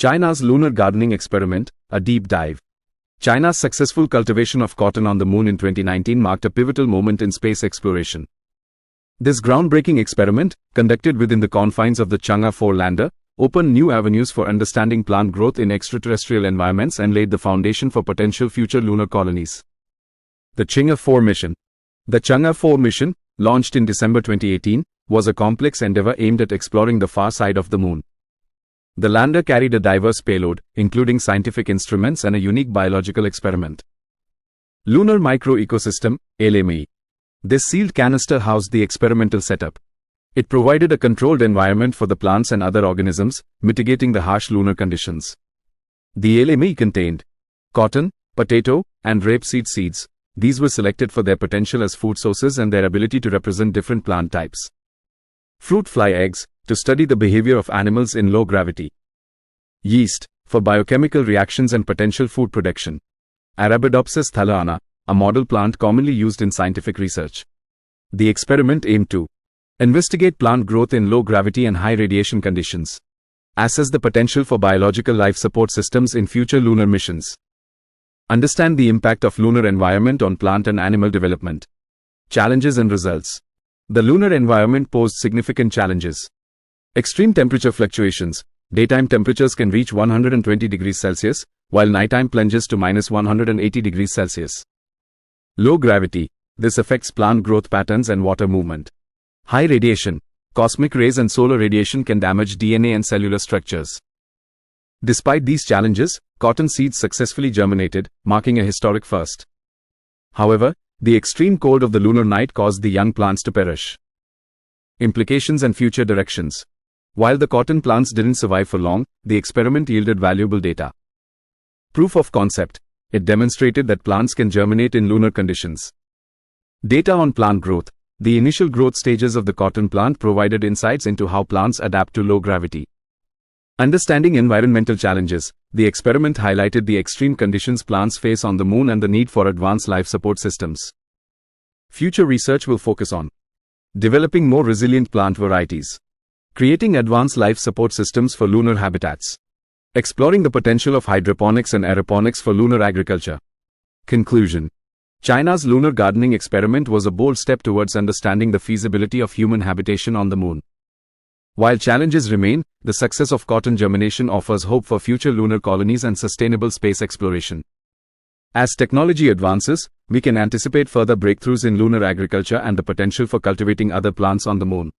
China's lunar gardening experiment, a deep dive. China's successful cultivation of cotton on the moon in 2019 marked a pivotal moment in space exploration. This groundbreaking experiment, conducted within the confines of the Chang'e 4 lander, opened new avenues for understanding plant growth in extraterrestrial environments and laid the foundation for potential future lunar colonies. The Chang'e 4 mission. The Chang'e 4 mission, launched in December 2018, was a complex endeavor aimed at exploring the far side of the moon. The lander carried a diverse payload, including scientific instruments and a unique biological experiment. Lunar Micro-Ecosystem, LME. This sealed canister housed the experimental setup. It provided a controlled environment for the plants and other organisms, mitigating the harsh lunar conditions. The LME contained cotton, potato, and rapeseed seeds. These were selected for their potential as food sources and their ability to represent different plant types. Fruit fly eggs, to study the behavior of animals in low gravity. Yeast, for biochemical reactions and potential food production. Arabidopsis thaliana, a model plant commonly used in scientific research. The experiment aimed to investigate plant growth in low gravity and high radiation conditions. Assess the potential for biological life support systems in future lunar missions. Understand the impact of lunar environment on plant and animal development. Challenges and results. The lunar environment posed significant challenges. Extreme temperature fluctuations. Daytime temperatures can reach 120 degrees Celsius, while nighttime plunges to minus 180 degrees Celsius. Low gravity. This affects plant growth patterns and water movement. High radiation. Cosmic rays and solar radiation can damage DNA and cellular structures. Despite these challenges, cotton seeds successfully germinated, marking a historic first. However, the extreme cold of the lunar night caused the young plants to perish. Implications and future directions. While the cotton plants didn't survive for long, the experiment yielded valuable data. Proof of concept. It demonstrated that plants can germinate in lunar conditions. Data on plant growth. The initial growth stages of the cotton plant provided insights into how plants adapt to low gravity. Understanding environmental challenges. The experiment highlighted the extreme conditions plants face on the moon and the need for advanced life support systems. Future research will focus on developing more resilient plant varieties, creating advanced life support systems for lunar habitats, exploring the potential of hydroponics and aeroponics for lunar agriculture. Conclusion. China's lunar gardening experiment was a bold step towards understanding the feasibility of human habitation on the moon. While challenges remain, the success of cotton germination offers hope for future lunar colonies and sustainable space exploration. As technology advances, we can anticipate further breakthroughs in lunar agriculture and the potential for cultivating other plants on the moon.